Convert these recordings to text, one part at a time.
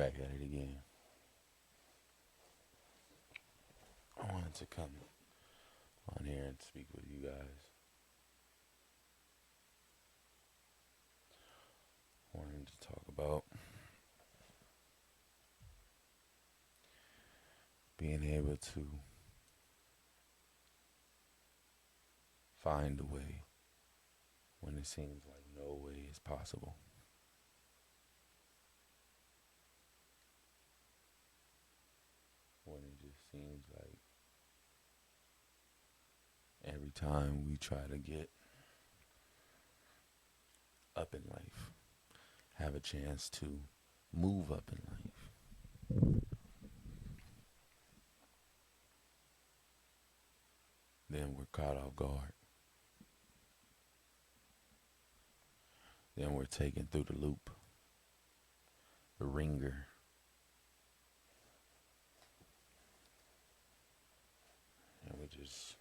back at it again. I wanted to come on here and speak with you guys. I wanted to talk about being able to find a way when it seems like no way is possible. When it just seems like every time we try to get up in life, have a chance to move up in life, then we're caught off guard. Then we're taken through the loop, the ringer. And we just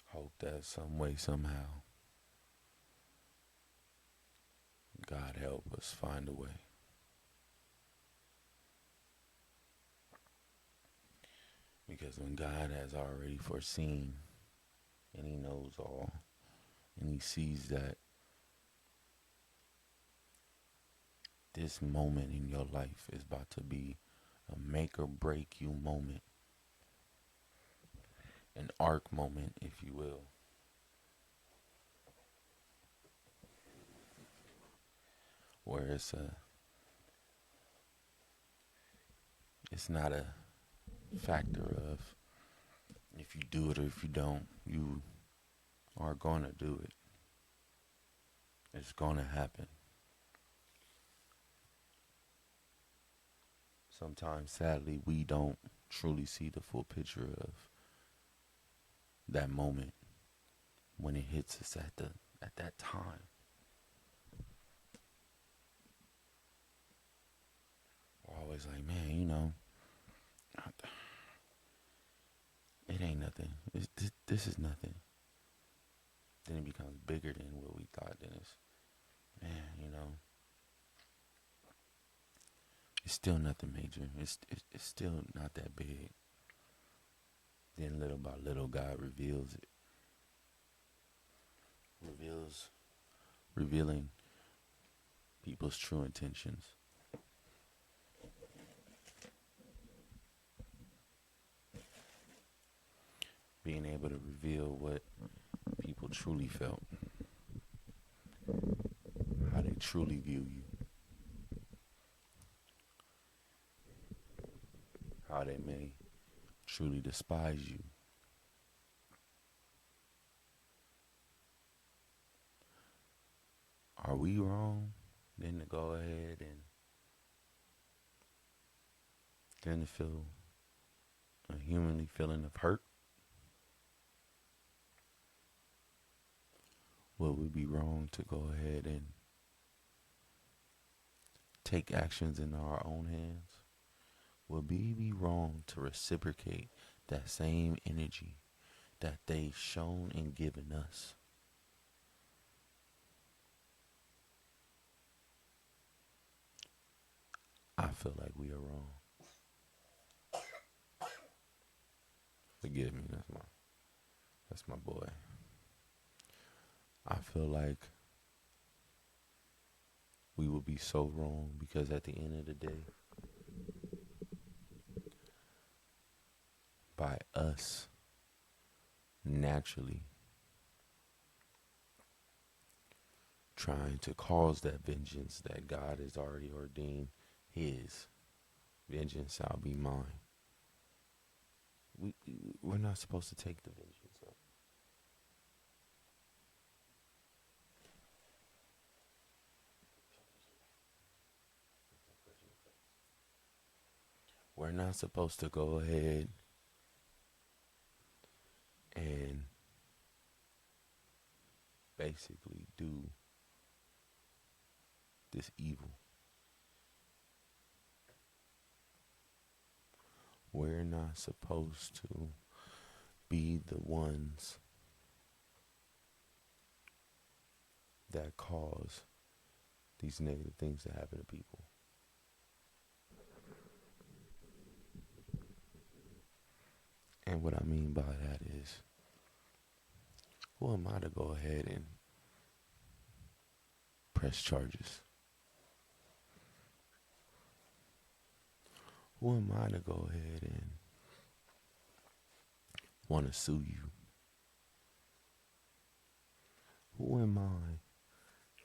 hope that some way, somehow, God help us find a way. Because when God has already foreseen and He knows all and He sees that this moment in your life is about to be a make or break you moment, an arc moment, if you will. Where it's not a factor of if you do it or if you don't, you are going to do it. It's going to happen. Sometimes, sadly, we don't truly see the full picture of that moment when it hits us at that time. We're always like, man, it ain't nothing. This is nothing. Then it becomes bigger than what we thought. Then it's, man, it's still nothing major. It's still not that big. Then little by little, God reveals it. Revealing people's true intentions. Being able to reveal what people truly felt. How they truly view you. How they may truly despise you. Are we wrong then to go ahead and then to feel a humanly feeling of hurt? Would we be wrong to go ahead and take actions in our own hands? Would we be wrong to reciprocate that same energy that they've shown and given us? I feel like we are wrong. Forgive me, that's my boy. I feel like we would be so wrong because at the end of the day, by us naturally trying to cause that vengeance that God has already ordained, His vengeance shall be mine. We're not supposed to take the vengeance up. We're not supposed to go ahead and basically do this evil. We're not supposed to be the ones that cause these negative things to happen to people. And what I mean by that is, who am I to go ahead and press charges? Who am I to go ahead and want to sue you? Who am I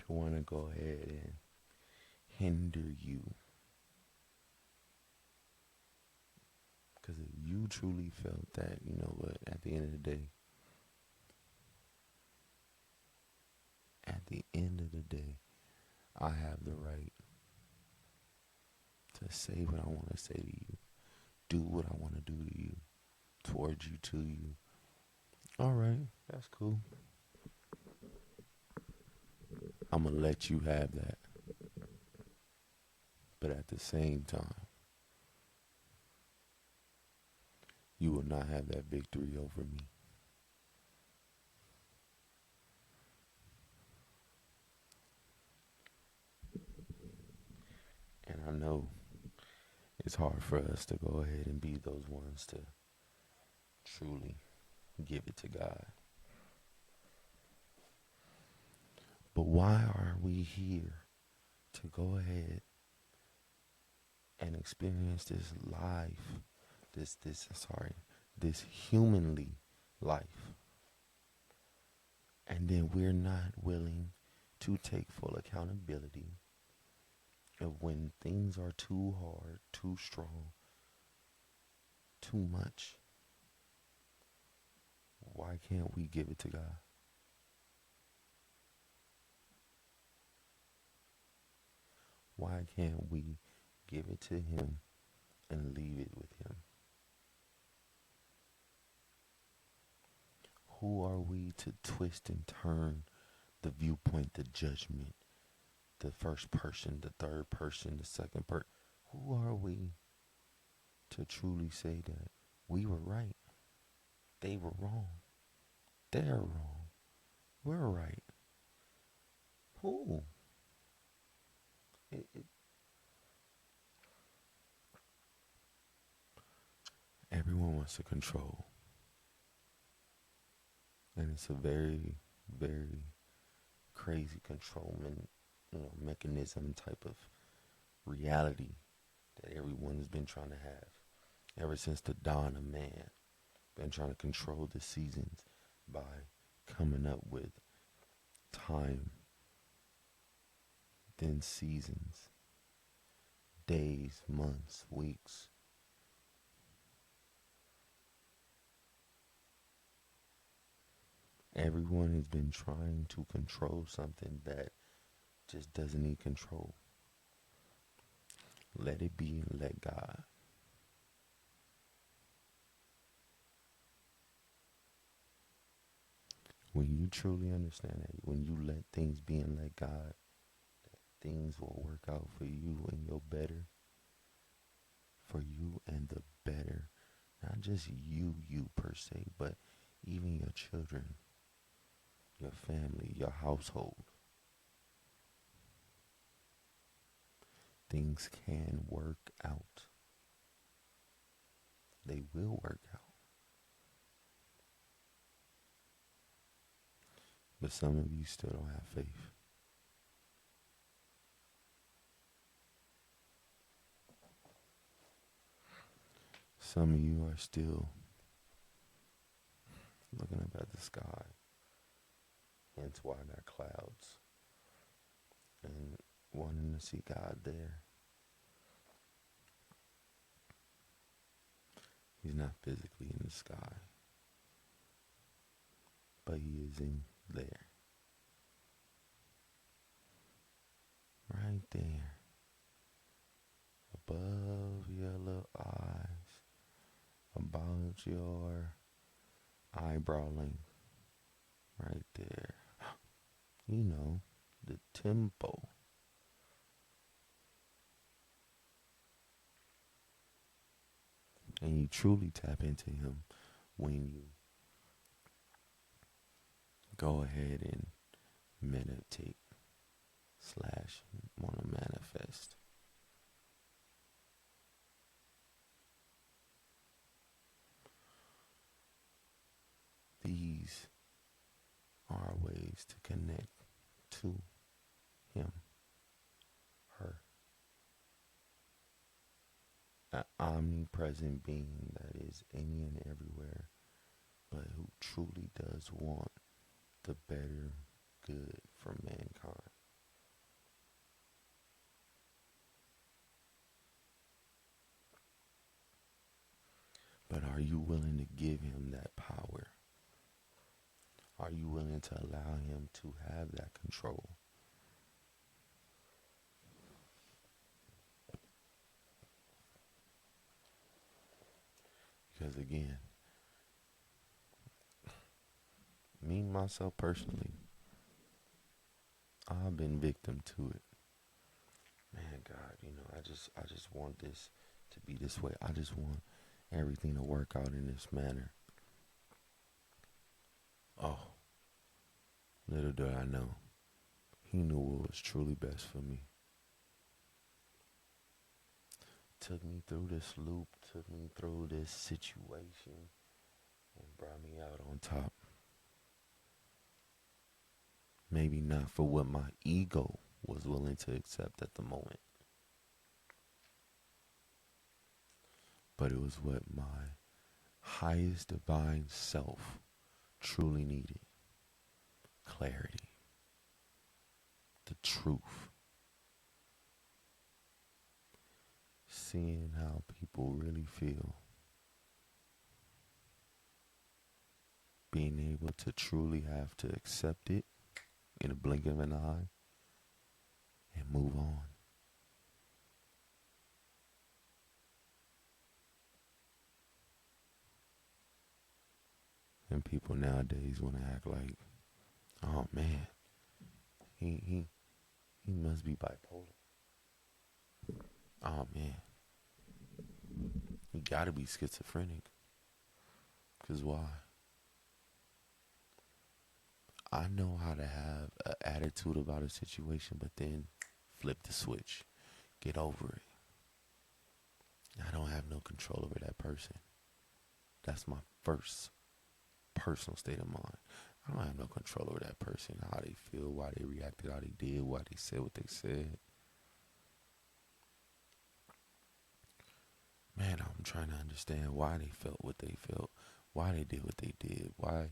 to want to go ahead and hinder you? Because if you truly felt that, you know what, at the end of the day, I have the right to say what I want to say to you, do what I want to do to you, towards you, to you. All right, that's cool. I'm going to let you have that. But at the same time, you will not have that victory over me. And I know it's hard for us to go ahead and be those ones to truly give it to God. But why are we here to go ahead and experience this life, this humanly life, and then we're not willing to take full accountability of when things are too hard, too strong, too much? Why can't we give it to God? Why can't we give it to Him and leave it with Him? Who are we to twist and turn the viewpoint, the judgment, the first person, the third person, the second person? Who are we to truly say that we were right, they were wrong, they're wrong, we're right? Who? It, everyone wants to control. And it's a very, very crazy control mechanism type of reality that everyone's been trying to have ever since the dawn of man. Been trying to control the seasons by coming up with time, then seasons, days, months, weeks. Everyone has been trying to control something that just doesn't need control. Let it be and let God. When you truly understand that, when you let things be and let God, things will work out for you and your better. For you and the better. Not just you per se, but even your children, your family, your household. Things can work out. They will work out. But some of you still don't have faith. Some of you are still looking up at the sky, hence why I got clouds, and wanting to see God there. He's not physically in the sky, but He is in there. Right there. Above your little eyes. About your eyebrow length. Right there. You know, the tempo. And you truly tap into Him when you go ahead and meditate / want to manifest. these are ways to connect to him, her, an omnipresent being that is any and everywhere, but who truly does want the better good for mankind. But are you willing to give him that power? Are you willing to allow him to have that control? Because again, me myself personally, I've been victim to it. Man, God, I just want this to be this way. I just want everything to work out in this manner. Oh, little did I know, he knew what was truly best for me. Took me through this loop, took me through this situation, and brought me out on top. Maybe not for what my ego was willing to accept at the moment, but it was what my highest divine self truly needed: clarity, the truth, seeing how people really feel, being able to truly have to accept it in a blink of an eye and move on. And people nowadays want to act like, oh man, he must be bipolar. Oh man, he gotta be schizophrenic. Cause why? I know how to have an attitude about a situation, but then flip the switch, get over it. I don't have no control over that person. That's my first personal state of mind. I don't have no control over that person, how they feel, why they reacted, how they did, why they said what they said. Man, I'm trying to understand why they felt what they felt, why they did what they did, why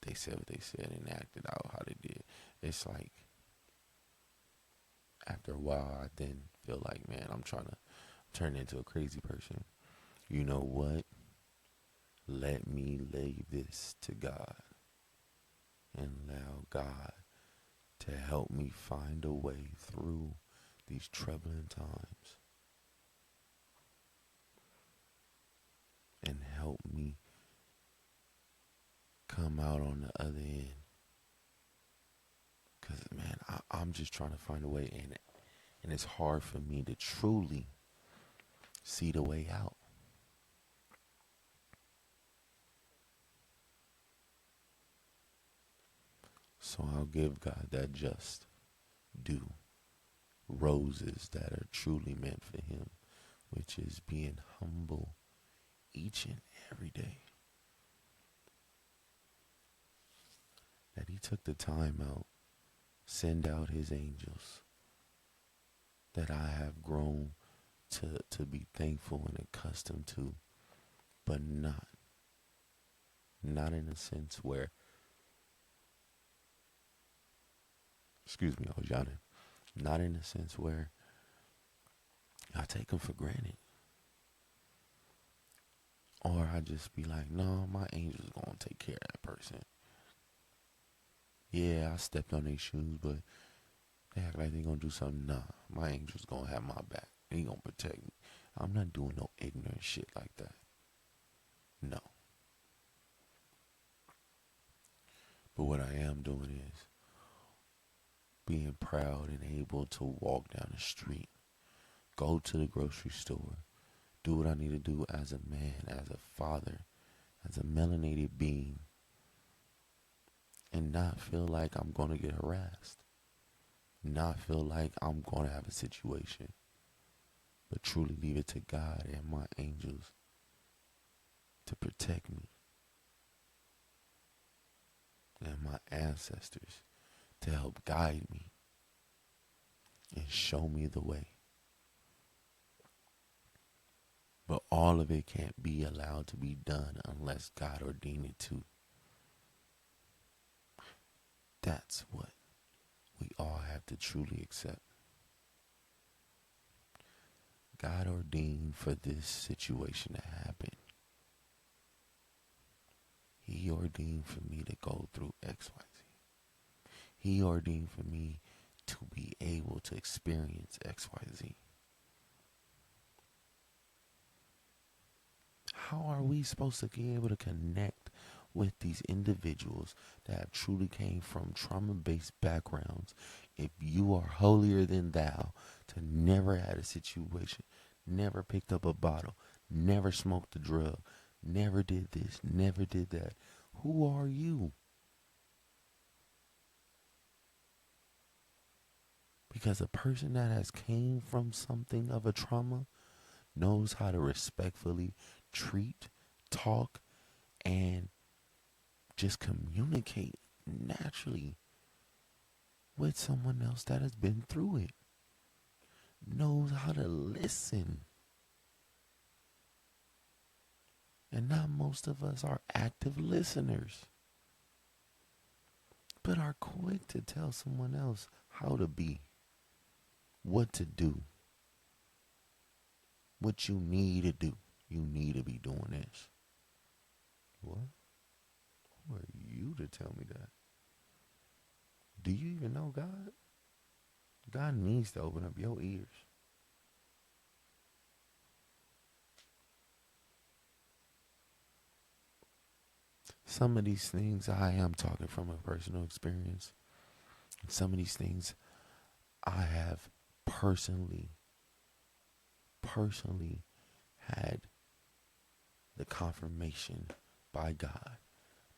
they said what they said and acted out how they did. It's like, after a while, I then feel like, man, I'm trying to turn into a crazy person. You know what? Let me lay this to God and allow God to help me find a way through these troubling times and help me come out on the other end. Because, man, I'm just trying to find a way, and it's hard for me to truly see the way out. So I'll give God that just due. Roses that are truly meant for him, which is being humble each and every day. That he took the time out, send out his angels, that I have grown to be thankful and accustomed to, but not in a sense where, excuse me, I was yawning, not in a sense where I take them for granted. Or I just be like, no, my angel's gonna take care of that person. Yeah, I stepped on their shoes, but they act like they gonna do something. Nah, my angel's gonna have my back. He gonna protect me. I'm not doing no ignorant shit like that. No. But what I am doing is being proud and able to walk down the street, go to the grocery store, do what I need to do as a man, as a father, as a melanated being, and not feel like I'm going to get harassed, not feel like I'm going to have a situation, but truly leave it to God and my angels to protect me. and my ancestors to help guide me and show me the way. But all of it can't be allowed to be done unless God ordained it to. That's what we all have to truly accept. God ordained for this situation to happen. He ordained for me to go through XYZ. He ordained for me to be able to experience XYZ. How are we supposed to be able to connect with these individuals that have truly came from trauma-based backgrounds if you are holier than thou to never had a situation, never picked up a bottle, never smoked a drug, never did this, never did that? Who are you? Because a person that has came from something of a trauma knows how to respectfully treat, talk, and just communicate naturally with someone else that has been through it. Knows how to listen. And not most of us are active listeners, but are quick to tell someone else how to be, what to do, what you need to do. You need to be doing this. What? Who are you to tell me that? Do you even know God? God needs to open up your ears. Some of these things, I am talking from a personal experience. Some of these things I have personally had the confirmation by God,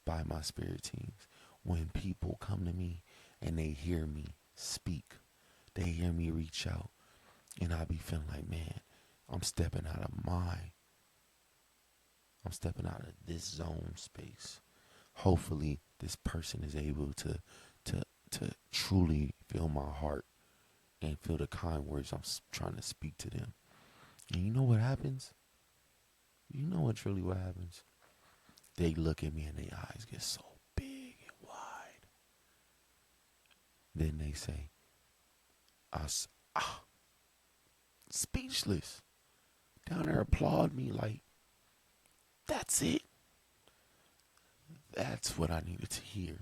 by my spirit teams. When people come to me and they hear me speak, they hear me reach out, and I be feeling like, man, I'm stepping out of this zone space. Hopefully this person is able to truly feel my heart and feel the kind words I'm trying to speak to them. And you know what happens? You know what truly what happens? They look at me and their eyes get so big and wide. Then they say, speechless. Down there applaud me like, that's it. That's what I needed to hear.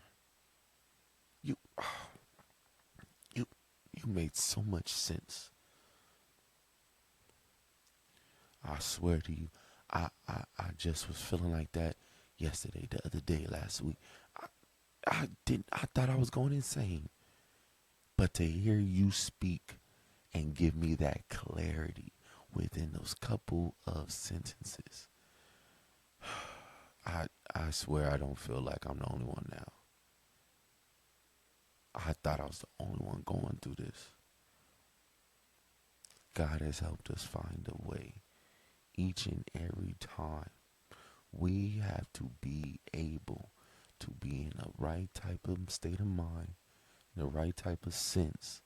You made so much sense. I swear to you, I just was feeling like that yesterday, the other day, last week. I thought I was going insane. But to hear you speak and give me that clarity within those couple of sentences, I swear I don't feel like I'm the only one now. I thought I was the only one going through this. God has helped us find a way each and every time. We have to be able to be in the right type of state of mind, the right type of sense,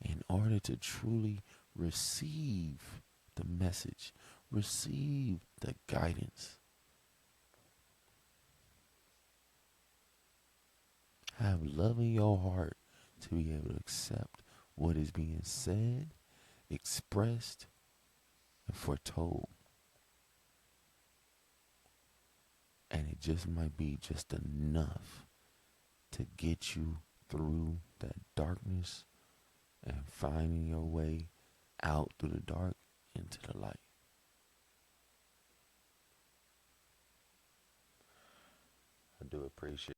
in order to truly receive the message, receive the guidance. Have love in your heart to be able to accept what is being said, expressed, and foretold. And it just might be just enough to get you through that darkness and finding your way out through the dark into the light. I do appreciate